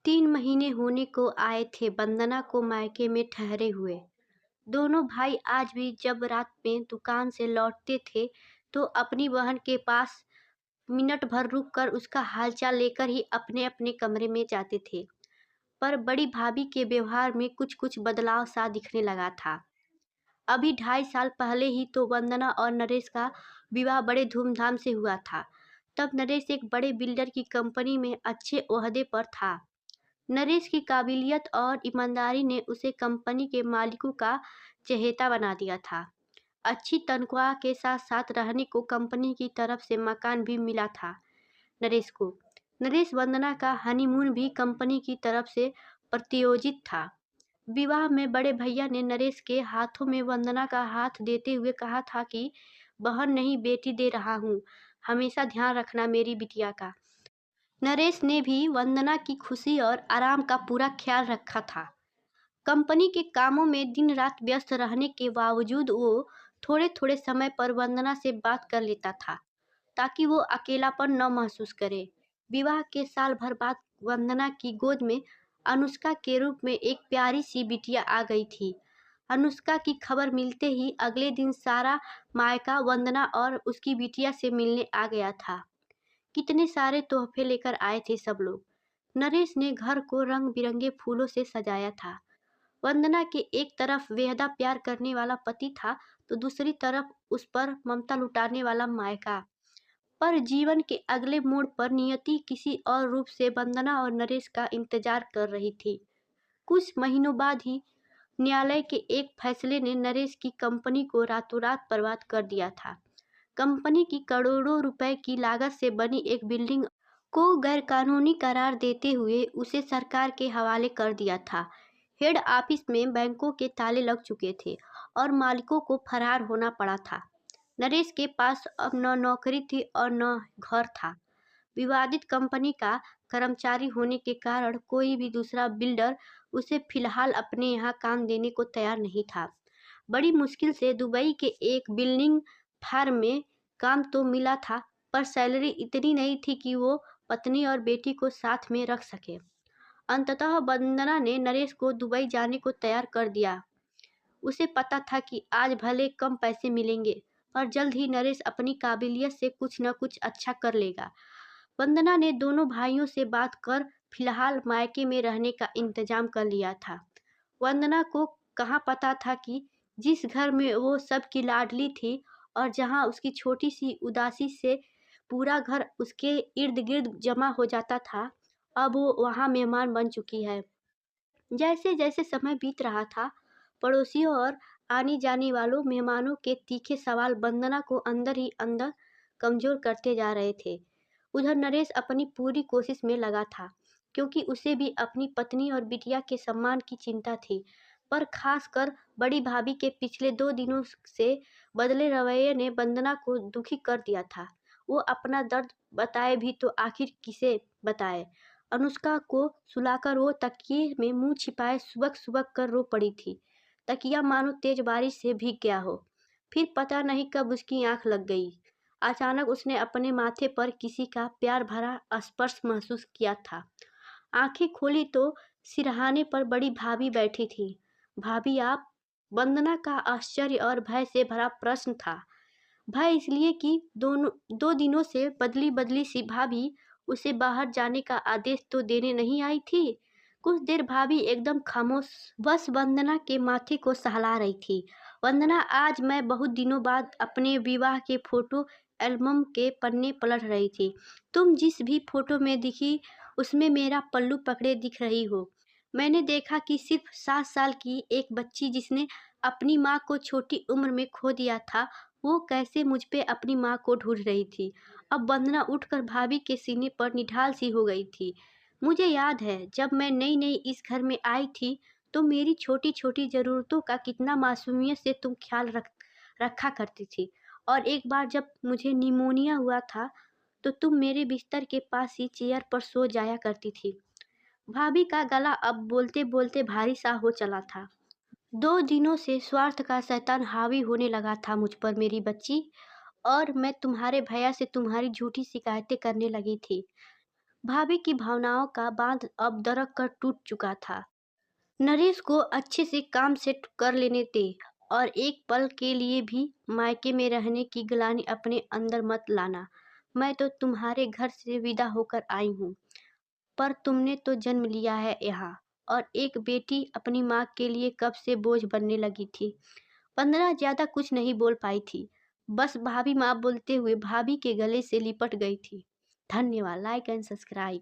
3 महीने होने को आए थे वंदना को मायके में ठहरे हुए। दोनों भाई आज भी जब रात में दुकान से लौटते थे तो अपनी बहन के पास मिनट भर रुककर उसका हालचाल लेकर ही अपने अपने कमरे में जाते थे। पर बड़ी भाभी के व्यवहार में कुछ कुछ बदलाव सा दिखने लगा था। अभी 2.5 साल पहले ही तो वंदना और नरेश का विवाह बड़े धूमधाम से हुआ था। तब नरेश एक बड़े बिल्डर की कंपनी में अच्छे ओहदे पर था। नरेश की काबिलियत और ईमानदारी ने उसे कंपनी के मालिकों का चहेता बना दिया था। अच्छी तनख्वाह के साथ साथ रहने को कंपनी की तरफ से मकान भी मिला था नरेश को। नरेश वंदना का हनीमून भी कंपनी की तरफ से प्रायोजित था। विवाह में बड़े भैया ने नरेश के हाथों में वंदना का हाथ देते हुए कहा था कि बहन नहीं बेटी दे रहा हूँ, हमेशा ध्यान रखना मेरी बिटिया का। नरेश ने भी वंदना की खुशी और आराम का पूरा ख्याल रखा था। कंपनी के कामों में दिन रात व्यस्त रहने के बावजूद वो थोड़े थोड़े समय पर वंदना से बात कर लेता था ताकि वो अकेलापन न महसूस करे। विवाह के साल भर बाद वंदना की गोद में अनुष्का के रूप में एक प्यारी सी बिटिया आ गई थी। अनुष्का की खबर मिलते ही अगले दिन सारा मायका वंदना और उसकी बिटिया से मिलने आ गया था। कितने सारे तोहफे लेकर आए थे सब लोग। नरेश ने घर को रंग बिरंगे फूलों से सजाया था। वंदना के एक तरफ बेहदा प्यार करने वाला पति था तो दूसरी तरफ उस पर ममता लुटाने वाला मायका। पर जीवन के अगले मोड़ पर नियति किसी और रूप से वंदना और नरेश का इंतजार कर रही थी। कुछ महीनों बाद ही न्यायालय के एक फैसले ने नरेश की कंपनी को रातों रात बर्बाद कर दिया था। कंपनी की करोड़ों रुपए की लागत से बनी एक बिल्डिंग को गैरकानूनी करार देते हुए उसे सरकार के हवाले कर दिया था। हेड ऑफिस में बैंकों के ताले लग चुके थे और मालिकों को फरार होना पड़ा था। नरेश के पास अब न नौकरी थी और न घर था। विवादित कंपनी का कर्मचारी होने के कारण कोई भी दूसरा बिल्डर उसे फिलहाल अपने यहाँ काम देने को तैयार नहीं था। बड़ी मुश्किल से दुबई के एक बिल्डिंग फर्म में काम तो मिला था, पर सैलरी इतनी नहीं थी कि वो पत्नी और बेटी को साथ में रख सके। अंततः वंदना ने नरेश को दुबई जाने को तैयार कर दिया। उसे पता था कि आज भले कम पैसे मिलेंगे, पर जल्द ही नरेश अपनी काबिलियत से कुछ न कुछ अच्छा कर लेगा। वंदना ने दोनों भाइयों से बात कर फिलहाल मायके में रहने का इंतजाम कर लिया था। वंदना को कहाँ पता था कि जिस घर में वो सबकी लाडली थी और जहाँ उसकी छोटी सी उदासी से पूरा घर उसके इर्द गिर्द जमा हो जाता था, अब वो वहाँ मेहमान बन चुकी है। जैसे जैसे समय बीत रहा था, पड़ोसियों और आने जाने वालों मेहमानों के तीखे सवाल वंदना को अंदर ही अंदर कमजोर करते जा रहे थे। उधर नरेश अपनी पूरी कोशिश में लगा था, क्योंकि उसे भी अपनी पत्नी और बिटिया के सम्मान की चिंता थी। पर खासकर बड़ी भाभी के पिछले 2 दिनों से बदले रवैये ने वंदना को दुखी कर दिया था। वो अपना दर्द बताए भी तो आखिर किसे बताए। अनुष्का को सुलाकर वो तकिए में मुंह छिपाए सुबक सुबक कर रो पड़ी थी। तकिया मानो तेज बारिश से भीग गया हो। फिर पता नहीं कब उसकी आंख लग गई। अचानक उसने अपने माथे पर किसी का प्यार भरा स्पर्श महसूस किया था। आंखें खोली तो सिरहाने पर बड़ी भाभी बैठी थी। भाभी आप? वंदना का आश्चर्य और भय से भरा प्रश्न था। भय इसलिए कि 2 दिनों से बदली बदली सी भाभी उसे बाहर जाने का आदेश तो देने नहीं आई थी। कुछ देर भाभी एकदम खामोश बस वंदना के माथे को सहला रही थी। वंदना, आज मैं बहुत दिनों बाद अपने विवाह के फोटो एल्बम के पन्ने पलट रही थी। तुम जिस भी फोटो में दिखी उसमें मेरा पल्लू पकड़े दिख रही हो। मैंने देखा कि सिर्फ 7 साल की एक बच्ची जिसने अपनी माँ को छोटी उम्र में खो दिया था, वो कैसे मुझ पे अपनी माँ को ढूंढ रही थी। अब वंदना उठकर भाभी के सीने पर निढाल सी हो गई थी। मुझे याद है जब मैं नई नई इस घर में आई थी तो मेरी छोटी छोटी ज़रूरतों का कितना मासूमियत से तुम ख्याल रखा करती थी। और एक बार जब मुझे निमोनिया हुआ था तो तुम मेरे बिस्तर के पास ही चेयर पर सो जाया करती थी। भाभी का गला अब बोलते बोलते भारी सा हो चला था। 2 दिनों से स्वार्थ का शैतान हावी होने लगा था मुझ पर मेरी बच्ची, और मैं तुम्हारे भैया से तुम्हारी झूठी शिकायतें करने लगी थी। भाभी की भावनाओं का बांध अब दरक कर टूट चुका था। नरेश को अच्छे से काम सेट कर लेने दे और एक पल के लिए भी मायके में रहने की ग्लानि अपने अंदर मत लाना। मैं तो तुम्हारे घर से विदा होकर आई हूँ, पर तुमने तो जन्म लिया है यहाँ, और एक बेटी अपनी माँ के लिए कब से बोझ बनने लगी थी। वंदना ज्यादा कुछ नहीं बोल पाई थी, बस भाभी माँ बोलते हुए भाभी के गले से लिपट गई थी। धन्यवाद। Like and subscribe.